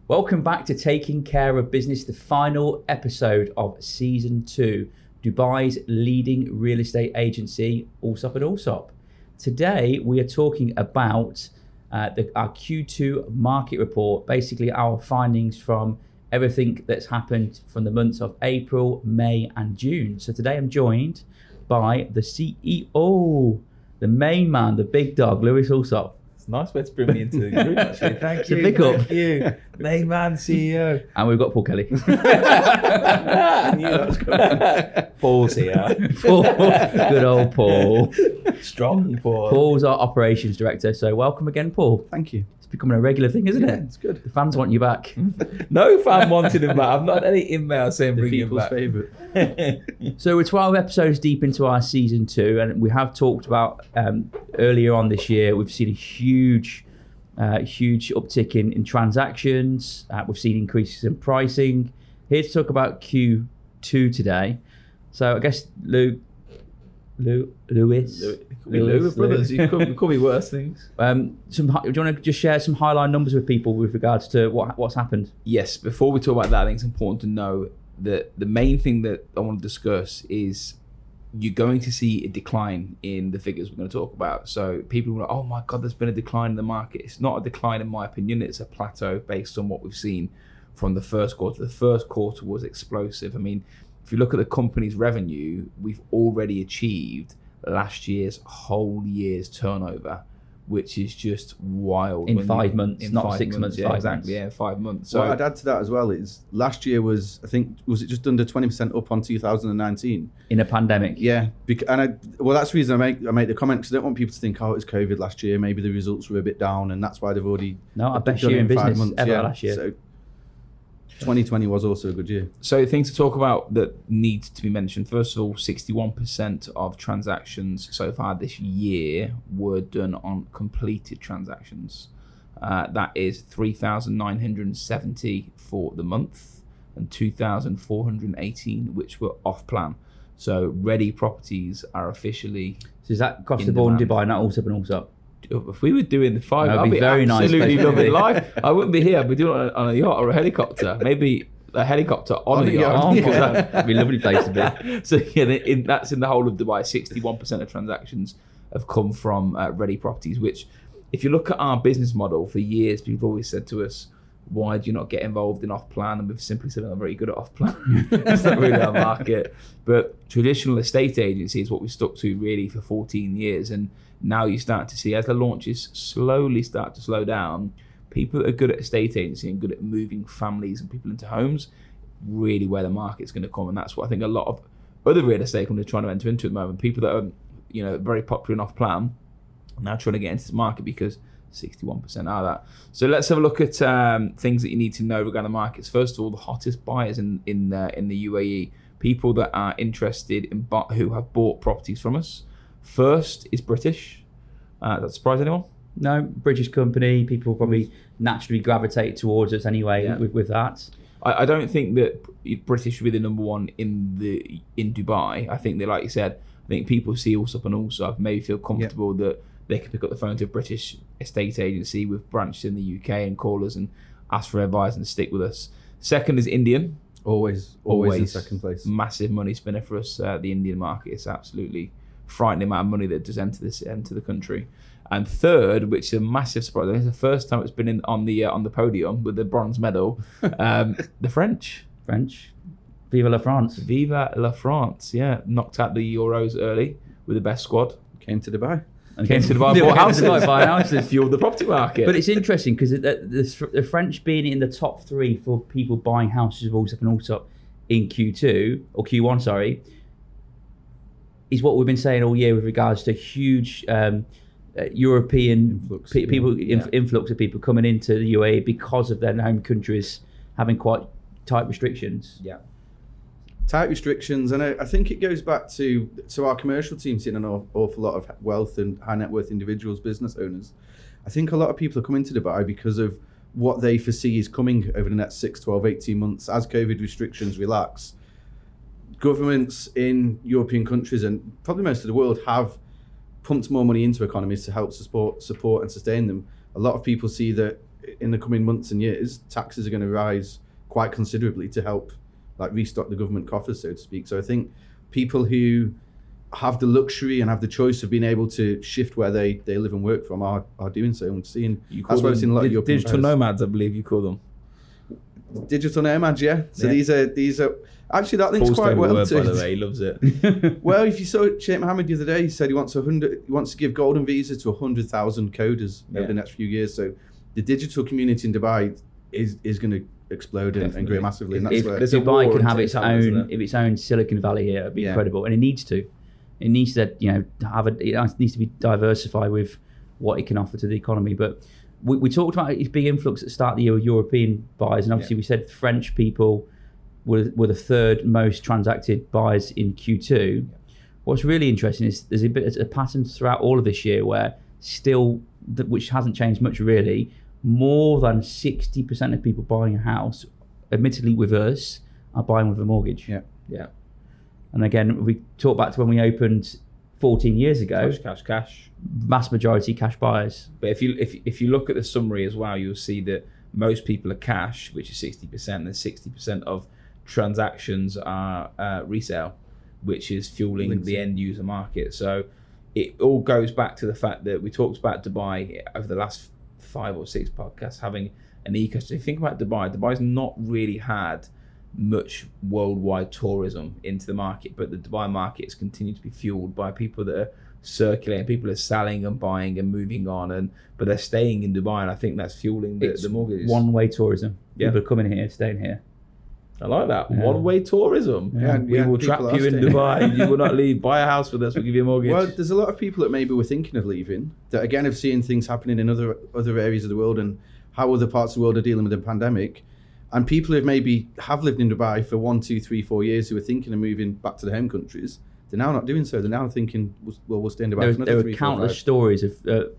Welcome back to Taking Care of Business, the final episode of Season 2, Dubai's leading real estate agency, Allsopp and Allsopp. Today, we are talking about our Q2 market report, basically our findings from everything that's happened from the months of April, May and June. So today I'm joined by the CEO, the main man, the big dog, Lewis Allsopp. Nice way to bring me into the group, actually. Thank you. Thank you. Main man, CEO. And we've got Paul Kelly. I knew that was coming. Paul's here. Paul, good old Paul. Strong Paul. Paul's our operations director. So welcome again, Paul. Thank you. It's becoming a regular thing, isn't it? It's good. The fans want you back. No fan wanted him back. I've not had any email saying The bring him people's back. favourite. So we're 12 episodes deep into our season 2, and we have talked about earlier on this year, we've seen a huge uptick in transactions. We've seen increases in pricing. Here to talk about Q2 today. So I guess Lewis. Lewis brothers. You call me worse things. Do you want to just share some highlight numbers with people with regards to what's happened? Yes, before we talk about that, I think it's important to know that the main thing that I want to discuss is you're going to see a decline in the figures we're going to talk about. So people are like, oh my God, there's been a decline in the market. It's not a decline in my opinion. It's a plateau based on what we've seen from the first quarter. The first quarter was explosive. I mean, if you look at the company's revenue, we've already achieved last year's whole year's turnover, which is just wild. In 5 months, not 6 months. Yeah, 5 exactly. months. Yeah, 5 months. So What I'd add to that as well is last year was, I think, was it just under 20% up on 2019? In a pandemic. Yeah, that's the reason I make the comment, because I don't want people to think, oh, it was COVID last year, maybe the results were a bit down, and that's why they've already No, best done year it in 5 business months. ever Yeah. last year. So 2020 was also a good year. So things to talk about that need to be mentioned. First of all, 61% of transactions so far this year were done on completed transactions. That is 3,970 for the month and 2,418 which were off plan. So ready properties are officially. So is that across in the board in demand. Dubai, not Allsopp and Allsopp? If we were doing the 5, That'd I'd be be very nice absolutely place to loving be. life. I wouldn't be here. I'd be doing it on a yacht or a helicopter. Maybe a helicopter on a yacht. Oh, Yeah. that'd be a lovely place to be. So yeah, that's in the whole of Dubai. 61% of transactions have come from ready properties, which if you look at our business model, for years people have always said to us, why do you not get involved in off-plan? And we've simply said, I'm very good at off-plan. It's not really our market. But traditional estate agency is what we've stuck to really for 14 years. And now you start to see, as the launches slowly start to slow down, people that are good at estate agency and good at moving families and people into homes, really where the market's going to come. And that's what I think a lot of other real estate companies are trying to enter into at the moment. People that are, very popular and off-plan are now trying to get into this market because 61% are that. So let's have a look at things that you need to know regarding the markets. First of all, the hottest buyers in the UAE, people that are interested in who have bought properties from us. First is British. That surprise anyone? No, British company, people probably naturally gravitate towards us anyway with that. I don't think that British should be the number one in Dubai. I think that, like you said, I think people see Allsopp and Allsopp maybe feel comfortable that they can pick up the phone to a British estate agency with branches in the UK and call us and ask for advice and stick with us. Second is Indian. Always in second place. Massive money spinner for us. The Indian market is absolutely frightening amount of money that does enter the country. And third, which is a massive surprise, I think it's the first time it's been on the podium with the bronze medal, the French. Viva la France. Viva la France, yeah. Knocked out the Euros early with the best squad. Came to Dubai. Came to Dubai, bought houses. Buy houses. Fueled the property market. But it's interesting because the French being in the top 3 for people buying houses of Allsopp and Allsopp in Q1, sorry, is what we've been saying all year with regards to huge European influx of people coming into the UAE because of their home countries having quite tight restrictions. Yeah. Tight restrictions, and I think it goes back to our commercial team seeing an awful lot of wealth and high net worth individuals, business owners. I think a lot of people are coming to Dubai because of what they foresee is coming over the next 6, 12, 18 months as COVID restrictions relax. Governments in European countries and probably most of the world have pumped more money into economies to help support and sustain them. A lot of people see that in the coming months and years, taxes are going to rise quite considerably to help like restock the government coffers, so to speak. So I think people who have the luxury and have the choice of being able to shift where they live and work from are doing so. I'm seeing that's what I've seen a lot of European digital nomads, I believe you call them. Digital nomads, yeah. So these are actually that links quite well word, to by the way, he loves it. Well, if you saw Sheikh Mohammed the other day, he said he wants to give golden visa to 100,000 coders over the next few years. So the digital community in Dubai is going to explode and grow massively. And that's where Dubai can have its own Silicon Valley here. It'd be incredible, and it needs to. It needs to, it needs to be diversified with what it can offer to the economy. But we talked about its big influx at the start of the year with European buyers, and obviously we said French people were the third most transacted buyers in Q2. What's really interesting is there's a pattern throughout all of this year where still, which hasn't changed much really, more than 60% of people buying a house, admittedly with us, are buying with a mortgage. Yeah. And again, we talk back to when we opened 14 years ago. Cash. Vast majority cash buyers. But if you look at the summary as well, you'll see that most people are cash, which is 60%, and 60% of transactions are resale, which is fueling the end user market. So it all goes back to the fact that we talked about Dubai over the last 5 or 6 podcasts having an ecosystem. If you think about Dubai's not really had much worldwide tourism into the market, but the Dubai market has continued to be fueled by people that are circulating. People are selling and buying and moving on, but they're staying in Dubai, and I think that's fueling the mortgages. One-way tourism. People are coming here, staying here. I like that. One-way tourism. We will trap you in staying. Dubai. You will not leave. Buy a house with us. We'll give you a mortgage. Well, there's a lot of people that maybe were thinking of leaving that again have seen things happening in other areas of the world and how other parts of the world are dealing with the pandemic. And people who maybe have lived in Dubai for 1, 2, 3, 4 years who are thinking of moving back to their home countries, they're now not doing so. They're now thinking, well, we'll stay in Dubai for another 3, 4, 5. There are countless stories of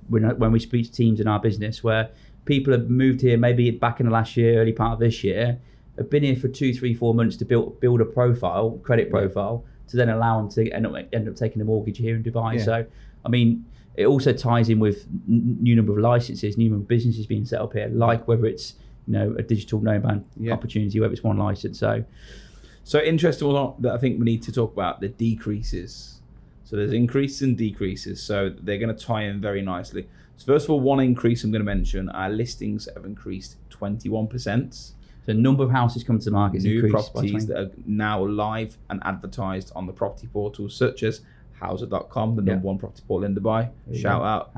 when we speak to teams in our business where people have moved here maybe back in the last year, early part of this year, have been here for 2, 3, 4 months to build a credit profile, to then allow them to end up taking a mortgage here in Dubai. Yeah. So, I mean, it also ties in with new number of licenses, new number of businesses being set up here, like whether it's a digital nomad opportunity, whether it's one license. So interesting one that I think we need to talk about, the decreases. So there's increases and decreases. So they're going to tie in very nicely. So first of all, one increase I'm going to mention, our listings have increased 21%. The number of houses coming to the market has New increased properties that are now live and advertised on the property portals such as Houser.com, the number one property portal in Dubai. Shout out,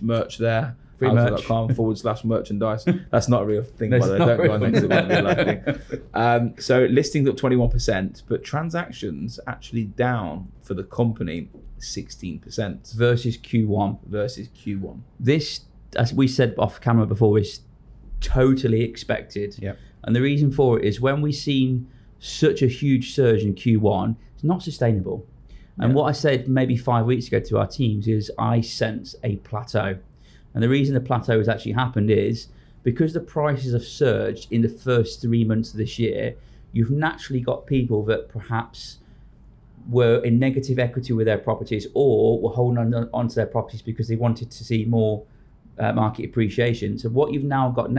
merch there. Free merch. Houser.com/merchandise. That's not a real thing, by the way. Don't go on there 'cause it won't be a live thing. So listings up 21%, but transactions actually down for the company 16%. versus Q1. This, as we said off camera before, is totally expected. Yeah. And the reason for it is when we've seen such a huge surge in Q1, it's not sustainable. And what I said maybe 5 weeks ago to our teams is I sense a plateau. And the reason the plateau has actually happened is because the prices have surged in the first 3 months of this year, you've naturally got people that perhaps were in negative equity with their properties or were holding on to their properties because they wanted to see more market appreciation. So what you've now got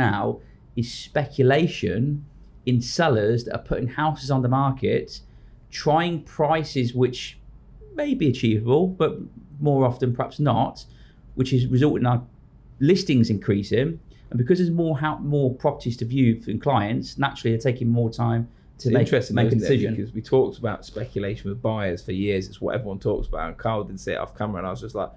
is speculation in sellers that are putting houses on the market, trying prices which may be achievable, but more often perhaps not, which is resulting in our listings increasing. And because there's more properties to view from clients, naturally they're taking more time to make a decision. Because we talked about speculation with buyers for years. It's what everyone talks about. And Carl did say it off camera, and I was just like,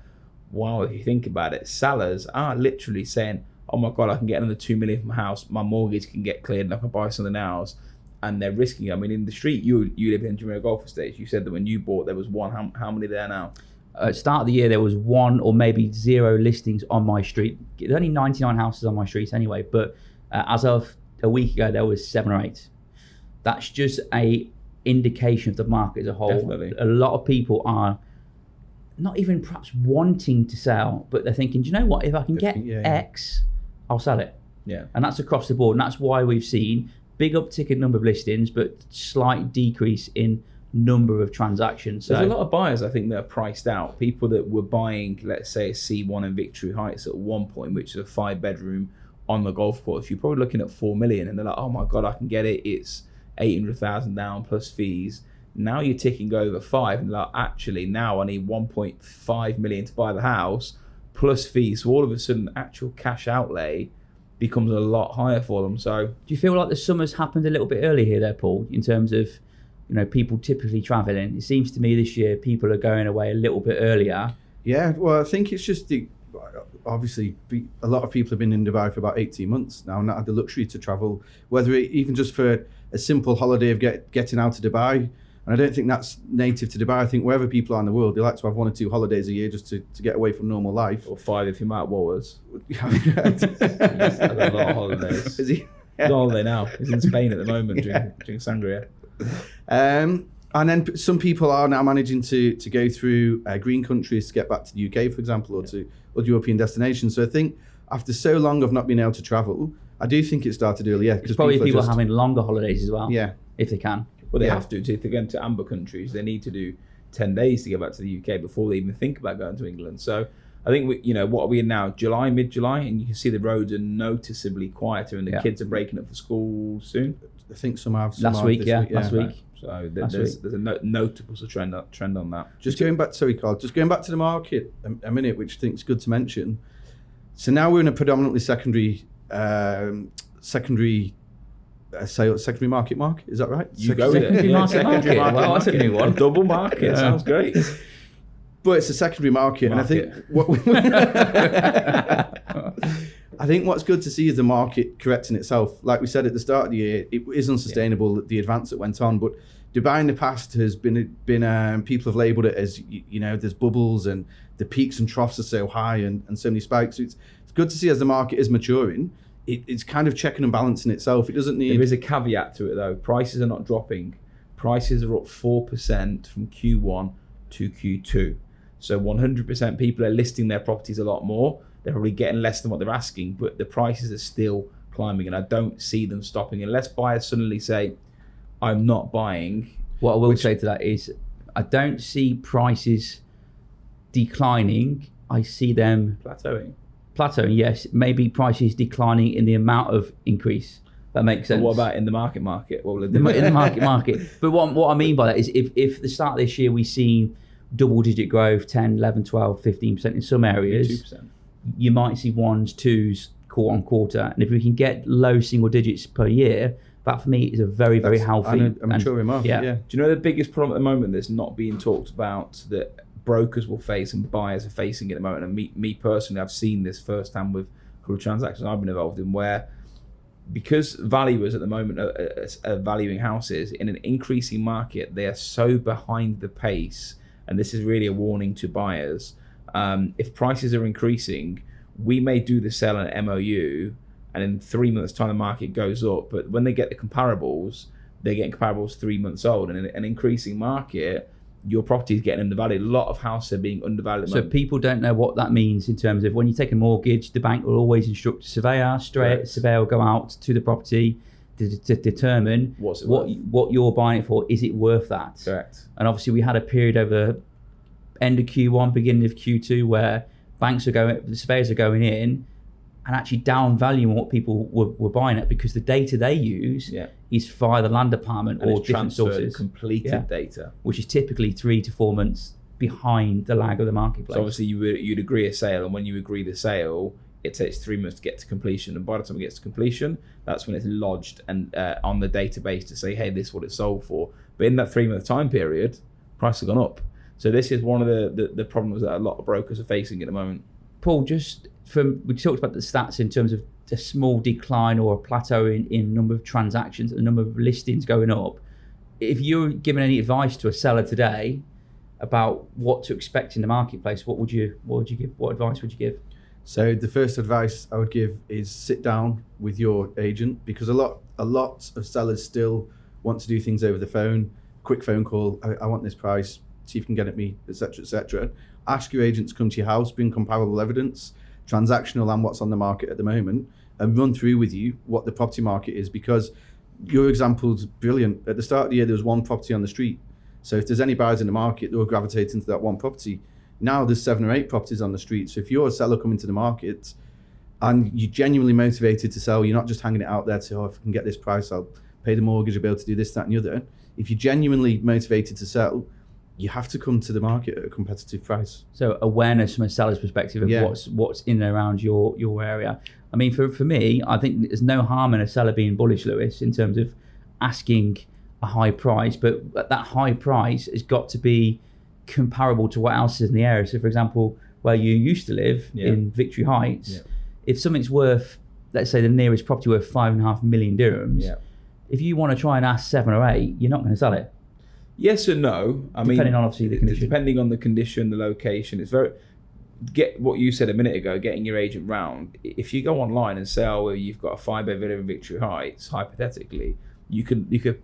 wow, if you think about it, sellers are literally saying, oh my God, I can get another 2 million from my house. My mortgage can get cleared and I can buy something else. And they're risking it. I mean, in the street, you live in Jumeirah Golf Estates. You said that when you bought, there was one. How many there now? At the start of the year, there was 1 or maybe 0 listings on my street. There's only 99 houses on my street anyway. But as of a week ago, there was 7 or 8. That's just a indication of the market as a whole. Definitely. A lot of people are not even perhaps wanting to sell, but they're thinking, do you know what? If I can get X, I'll sell it. Yeah. And that's across the board. And that's why we've seen big uptick in number of listings, but slight decrease in number of transactions. There's a lot of buyers, I think, that are priced out. People that were buying, let's say, a C1 in Victory Heights at one point, which is a 5-bedroom on the golf course, you're probably looking at 4 million, and they're like, oh my God, I can get it. It's 800,000 down plus fees. Now you're ticking over 5, and they're like, actually, now I need 1.5 million to buy the house plus fees. So all of a sudden, the actual cash outlay becomes a lot higher for them. So do you feel like the summer's happened a little bit early here there, Paul, in terms of, people typically travelling? It seems to me this year people are going away a little bit earlier. Yeah, well, I think it's just obviously a lot of people have been in Dubai for about 18 months now and not had the luxury to travel, whether even just for a simple holiday of getting out of Dubai. And I don't think that's native to Dubai. I think wherever people are in the world, they like to have 1 or 2 holidays a year just to get away from normal life. Or 5 if you're Matt Wallers. He's had a lot of holidays. Is he? He's on holiday now. He's in Spain at the moment drinking sangria. And then some people are now managing to go through green countries to get back to the UK, for example, or to other European destinations. So I think after so long of not being able to travel, I do think it started earlier. Because probably people are having longer holidays as well. Yeah. If they can. Well, they have to. If they're going to amber countries, they need to do 10 days to get back to the UK before they even think about going to England. So I think, what are we in now? July, mid-July? And you can see the roads are noticeably quieter and the kids are breaking up for school soon. I think some have. Last week. So there's a notable trend on that. Just going back to the market a minute, which I think is good to mention. So now we're in a predominantly secondary market. Is that right? Secondary market. Well, that's a new one. Double market. Sounds great. But it's a secondary market. And I think I think what's good to see is the market correcting itself. Like we said at the start of the year, it is unsustainable, the advance that went on. But Dubai in the past has been people have labelled it as, there's bubbles and the peaks and troughs are so high and so many spikes. So it's good to see as the market is maturing, it's kind of checking and balancing itself. It doesn't need... There is a caveat to it though. Prices are not dropping. Prices are up 4% from Q1 to Q2. So 100% people are listing their properties a lot more. They're probably getting less than what they're asking, but the prices are still climbing, and I don't see them stopping unless buyers suddenly say, I'm not buying. What I will say to that is I don't see prices declining. I see them plateauing, yes. Maybe prices declining in the amount of increase. That makes sense. But what about in the market? What will it in do? the market. But what I mean by that is if the start of this year we've seen double-digit growth, 10, 11, 12, 15% in some areas, 2%. You might see 1s, 2s, quarter on quarter. And if we can get low single digits per year, that for me is a very, very healthy... I'm sure we might. Yeah. Do you know the biggest problem at the moment that's not being talked about that brokers will face and buyers are facing at the moment? And me personally, I've seen this firsthand with a couple of transactions I've been involved in where, because valuers at the moment are valuing houses in an increasing market, they are so behind the pace, and this is really a warning to buyers. If prices are increasing, we may do the sale on MOU, and in 3 months' time the market goes up. But when they get the comparables, they're getting comparables 3 months old. And in an increasing market, your property is getting undervalued. A lot of houses are being undervalued. So people don't know what that means in terms of when you take a mortgage, the bank will always instruct a surveyor. Surveyor will go out to the property to determine what you're buying it for. Is it worth that? Correct. And obviously we had a period over end of Q1, beginning of Q2, where the surveyors are going in and actually down valuing what people were buying it, because the data they use is via the land department and or different sources. Completed data, which is typically 3 to 4 months behind the lag of the marketplace. So obviously you'd agree a sale, and when you agree the sale, it takes 3 months to get to completion, and by the time it gets to completion, that's when it's lodged and on the database to say, hey, this is what it sold for. But in that 3 month time period, price has gone up. So this is one of the problems that a lot of brokers are facing at the moment. Paul, we talked about the stats in terms of a small decline or a plateau in number of transactions, the number of listings going up. If you're giving any advice to a seller today about what to expect in the marketplace, what advice would you give? So the first advice I would give is sit down with your agent, because a lot of sellers still want to do things over the phone. Quick phone call, I want this price, see if you can get it me, etc., etc. Ask your agent to come to your house, bring comparable evidence, transactional and what's on the market at the moment, and run through with you what the property market is, because your example's brilliant. At the start of the year, there was one property on the street. So if there's any buyers in the market, they'll gravitate into that one property. Now there's 7 or 8 properties on the street. So if you're a seller coming to the market, and you're genuinely motivated to sell, you're not just hanging it out there to, if I can get this price, I'll pay the mortgage, I'll be able to do this, that, and the other. If you're genuinely motivated to sell, you have to come to the market at a competitive price. So awareness from a seller's perspective of what's in and around your area. I mean, for me, I think there's no harm in a seller being bullish, Lewis, in terms of asking a high price, but that high price has got to be comparable to what else is in the area. So, for example, where you used to live in Victory Heights, if something's worth, let's say the nearest property worth 5.5 million dirhams, if you want to try and ask 7 or 8, you're not going to sell it. Yes and no. Depending on obviously the condition. Depending on the condition, the location. It's very, get what you said a minute ago, getting your agent round. If you go online and say, oh, you've got a 5-bed villa in Victory Heights, hypothetically, you could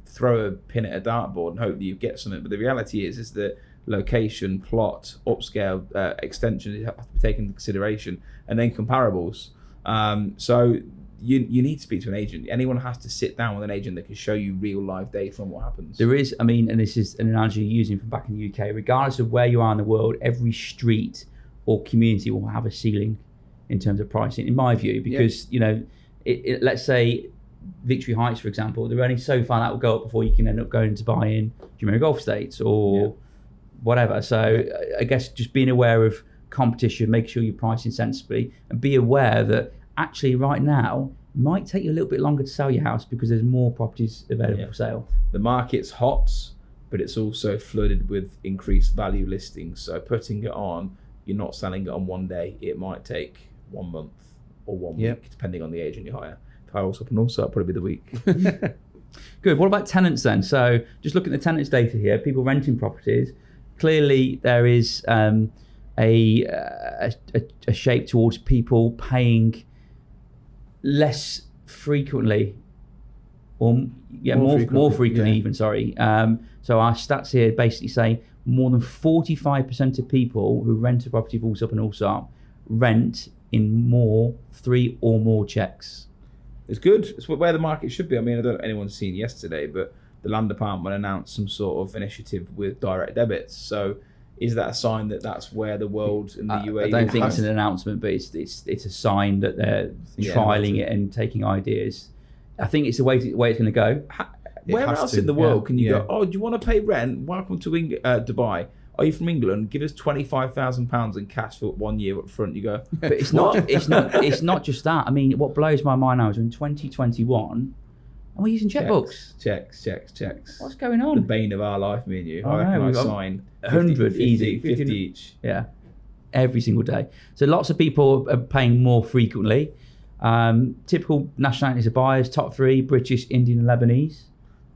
throw a pin at a dartboard and hope that you get something. But the reality is that location, plot, upscale, extension have to be taken into consideration, and then comparables. So you need to speak to an agent. Anyone has to sit down with an agent that can show you real live data on what happens. There is, I mean, and this is an analogy you're using from back in the UK, regardless of where you are in the world, every street or community will have a ceiling in terms of pricing, in my view, because, let's say Victory Heights, for example, they're only so far that will go up before you can end up going to buy in Jumeirah Golf Estates or whatever. So I guess just being aware of competition, make sure you're pricing sensibly, and be aware that actually right now it might take you a little bit longer to sell your house because there's more properties available for sale. The market's hot, but it's also flooded with increased value listings. So putting it on, you're not selling it on one day. It might take 1 month or 1 week, depending on the agent you hire. If I also and also, that'll probably be the week. Good. What about tenants then? So just looking at the tenants data here, people renting properties, clearly there is a shape towards people paying less frequently, or more frequently even. Sorry. So our stats here basically say more than 45% of people who rent a property for Allsopp and Allsopp rent in 3 or more checks. It's good. It's where the market should be. I mean, I don't know if anyone's seen yesterday, but the Land Department announced some sort of initiative with direct debits. So is that a sign that that's where the world in the UAE? I don't think it's an announcement, but it's a sign that they're trialing it and taking ideas. I think it's the way it's going to go. Where else in the world can you go, oh, do you want to pay rent? Welcome to Dubai. Are you from England? Give us £25,000 in cash for 1 year up front. You go, but it's not just that. I mean, what blows my mind now is in 2021, and we're using checkbooks. Checks. What's going on? The bane of our life, me and you. I reckon I sign 100 50 each. Yeah, every single day. So lots of people are paying more frequently. Typical nationalities of buyers, top 3, British, Indian and Lebanese.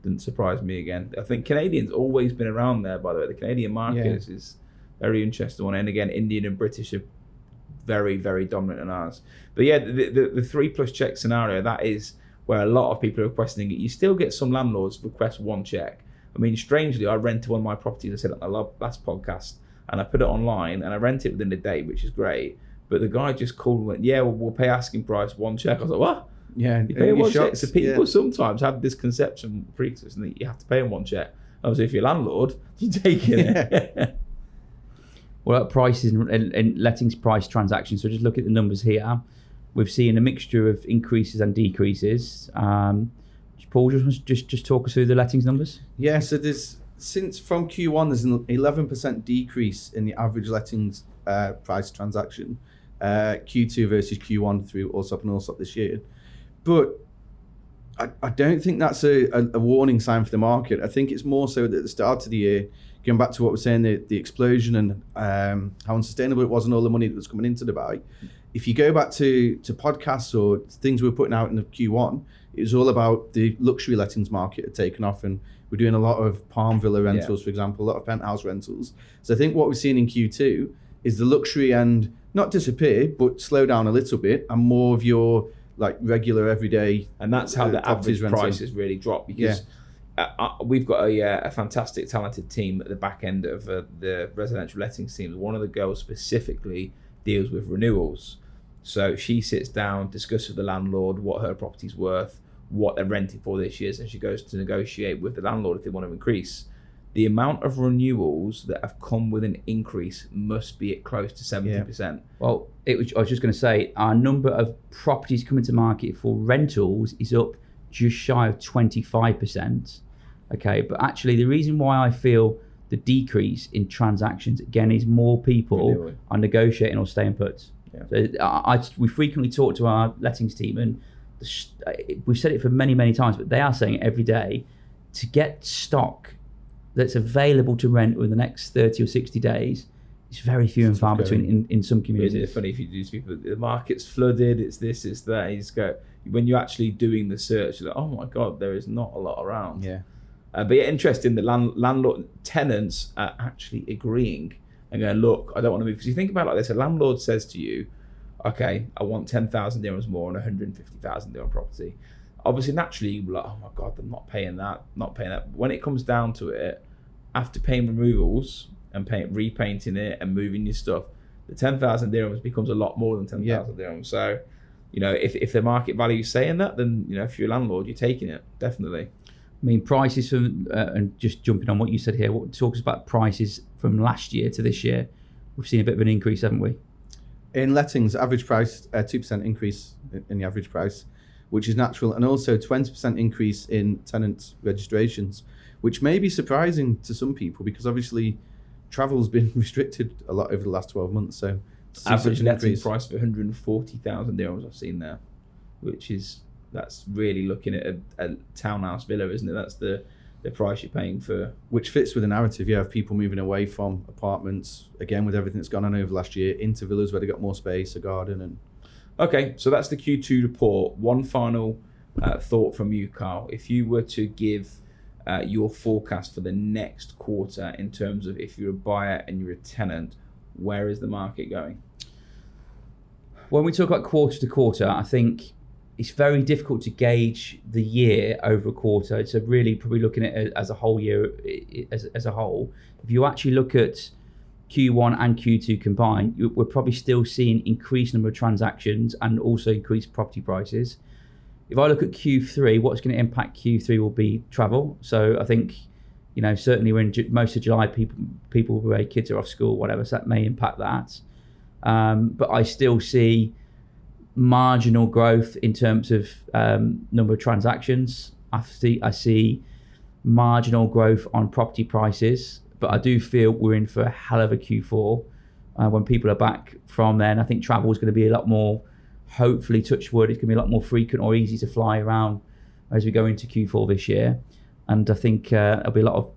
Didn't surprise me again. I think Canadians always been around there, by the way. The Canadian market is very interesting one. And again, Indian and British are very, very dominant in ours. But yeah, the 3+ check scenario, that is where a lot of people are requesting it. You still get some landlords request 1 check. I mean, strangely, I rented one of my properties, I said on the last podcast, and I put it online and I rent it within a day, which is great. But the guy just called and went, we'll pay asking price, 1 check. I was like, what? Yeah, you pay 1 check. So people sometimes have this conception pre-existing that you have to pay in 1 check. Obviously, if you're a landlord, you're taking it. Well, prices and lettings price transactions. So just look at the numbers here. We've seen a mixture of increases and decreases. Paul, just talk us through the lettings numbers. Yeah, so since from Q1, there's an 11% decrease in the average lettings price transaction, Q2 versus Q1 through Allsopp and Allsopp this year. But I don't think that's a warning sign for the market. I think it's more so that at the start of the year, going back to what we're saying, the explosion and how unsustainable it was and all the money that was coming into Dubai. If you go back to podcasts or things we were putting out in the Q1, it was all about the luxury lettings market had taken off, and we're doing a lot of palm villa rentals, for example, a lot of penthouse rentals. So I think what we're seeing in Q2 is the luxury end not disappear, but slow down a little bit, and more of your like regular everyday. And that's how the average prices really drop, because we've got a fantastic talented team at the back end of the residential lettings team. One of the girls specifically deals with renewals. So she sits down, discusses with the landlord what her property's worth, what they're renting for this year, and she goes to negotiate with the landlord if they want to increase. the amount of renewals that have come with an increase must be at close to 70%. Well, I was just going to say, our number of properties coming to market for rentals is up just shy of 25%. Okay, but actually the reason why I feel the decrease in transactions, again, is more people are negotiating or staying put. So we frequently talk to our lettings team, and we've said it for many, many times, but they are saying it every day, to get stock that's available to rent within the next 30 or 60 days, it's very few and far between in some communities. It's funny if you do speak, the market's flooded, it's this, it's that. You just go, when you're actually doing the search, you're like, oh my God, there is not a lot around. Yeah. But yeah, interesting, the landlord tenants are actually agreeing and going, look, I don't want to move. Because you think about it like this, a landlord says to you, okay, I want 10,000 dirhams more on a 150,000 dirham property. Obviously, naturally, you'll be like, oh my God, I'm not paying that. When it comes down to it, after paying removals and repainting it and moving your stuff, the 10,000 dirhams becomes a lot more than 10,000 dirhams. So, if the market value is saying that, then, if you're a landlord, you're taking it, definitely. I mean, prices from, and just jumping on what you said here, what talks about prices from last year to this year, we've seen a bit of an increase, haven't we? In lettings, average price, 2% increase in the average price, which is natural, and also 20% increase in tenant registrations, which may be surprising to some people because obviously travel's been restricted a lot over the last 12 months. So average letting price for 140,000 dirhams I've seen there, that's really looking at a townhouse villa, isn't it? That's the price you're paying for. Which fits with the narrative, of people moving away from apartments, again, with everything that's gone on over the last year, into villas where they got more space, a garden. And okay, so that's the Q2 report. One final thought from you, Carl. If you were to give your forecast for the next quarter in terms of if you're a buyer and you're a tenant, where is the market going? When we talk about quarter to quarter, I think it's very difficult to gauge the year over a quarter. It's really probably looking at it as a whole year, as a whole. If you actually look at Q1 and Q2 combined, we're probably still seeing increased number of transactions and also increased property prices. If I look at Q3, what's going to impact Q3 will be travel. So I think, certainly when most of July, people where kids are off school, whatever, so that may impact that. But I still see marginal growth in terms of number of transactions. I see marginal growth on property prices, but I do feel we're in for a hell of a Q4 when people are back from then. I think travel is going to be a lot more, hopefully, touch wood, it's going to be a lot more frequent or easy to fly around as we go into Q4 this year. And I think there'll be a lot of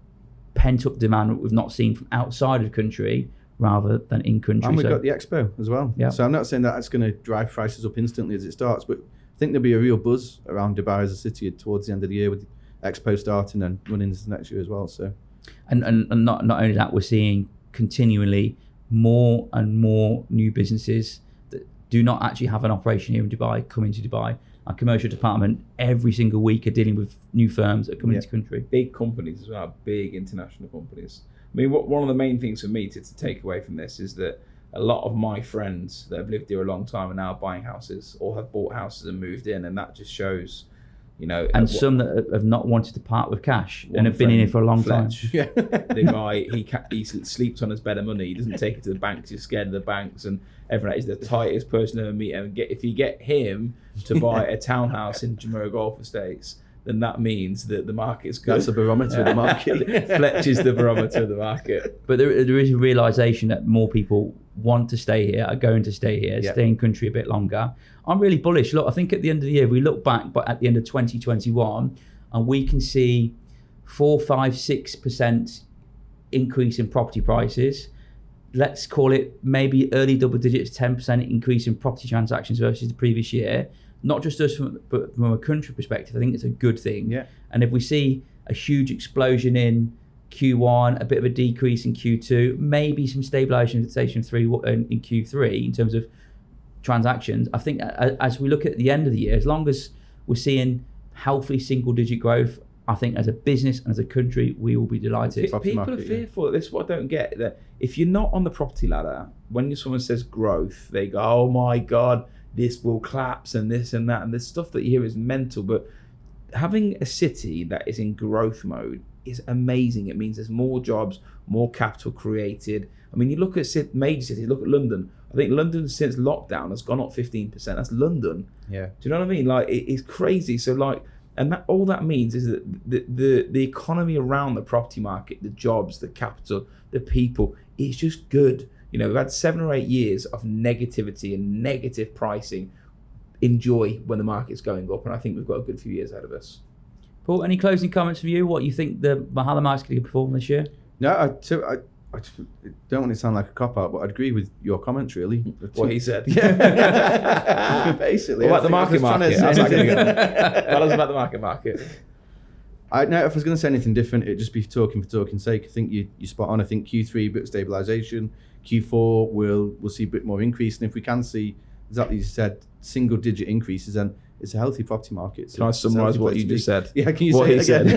pent-up demand that we've not seen from outside of the country rather than in country. And we've got the Expo as well. Yeah. So I'm not saying that it's going to drive prices up instantly as it starts, but I think there'll be a real buzz around Dubai as a city towards the end of the year with the Expo starting and running into next year as well. So, and not only that, we're seeing continually more and more new businesses that do not actually have an operation here in Dubai come into Dubai. Our commercial department every single week are dealing with new firms that come into the country. Big companies as well, big international companies. I mean, one of the main things for me to take away from this is that a lot of my friends that have lived here a long time are now buying houses or have bought houses and moved in, and that just shows, And some that have not wanted to part with cash and have been in it for a long time. Yeah. The guy, he sleeps on his bed of money. He doesn't take it to the banks. He's scared of the banks, and everyone is the tightest person I've ever met. And if you get him to buy a townhouse in Jumeirah Golf Estates, then that means that the market's good. That's the barometer of the market. Fletch is the barometer of the market. But there is a realisation that more people want to stay here, are going to stay here, stay in country a bit longer. I'm really bullish. Look, I think at the end of the year, we look back, but at the end of 2021, and we can see 4, 5, 6% increase in property prices. Let's call it maybe early double digits, 10% increase in property transactions versus the previous year. Not just us, but from a country perspective, I think it's a good thing. Yeah. And if we see a huge explosion in Q1, a bit of a decrease in Q2, maybe some stabilisation in Q3 in terms of transactions, I think as we look at the end of the year, as long as we're seeing healthy single-digit growth, I think as a business and as a country, we will be delighted. People are fearful. This is what I don't get. That if you're not on the property ladder, when someone says growth, they go, oh my God, this will collapse and this and that. And this stuff that you hear is mental. But having a city that is in growth mode is amazing. It means there's more jobs, more capital created. I mean, you look at major cities, look at London. I think London since lockdown has gone up 15%. That's London. Yeah. Do you know what I mean? Like, it's crazy. So like, and that all that means is that the economy around the property market, the jobs, the capital, the people, it's just good. You know, we've had 7 or 8 years of negativity and negative pricing. Enjoy when the market's going up, and I think we've got a good few years ahead of us. Paul, any closing comments from you? What you think how the market's going to perform this year? No, I don't want it to sound like a cop-out, but I'd agree with your comments, really. What he said. Yeah. Basically. What about the market? How's that going to go? Tell us about the market. If I was going to say anything different, it'd just be talking for talking's sake. I think you spot on. I think Q3, a bit of stabilisation. Q4, we'll see a bit more increase. And if we can see, exactly as you said, single-digit increases, then it's a healthy property market. So can I summarise what you just said? Yeah, can you say it again?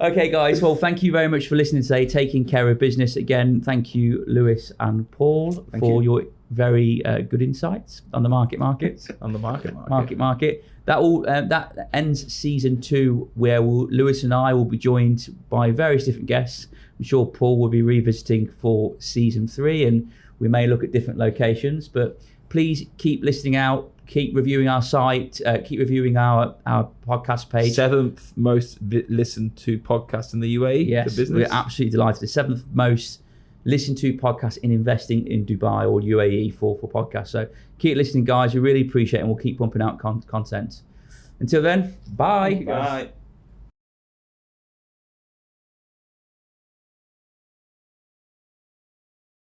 Okay, guys. Well, thank you very much for listening today, taking care of business. Again, thank you, Lewis and Paul, for your very good insights on the markets. On the market. That ends season 2, where Lewis and I will be joined by various different guests. I'm sure Paul will be revisiting for season 3, and we may look at different locations, but please keep listening out, keep reviewing our site, keep reviewing our podcast page. 7th most listened to podcast in the UAE. Yes, for business. we're absolutely delighted. The 7th most listened to podcast in investing in Dubai or UAE for podcasts. So keep listening, guys. We really appreciate it, and we'll keep pumping out content. Until then, bye. Bye.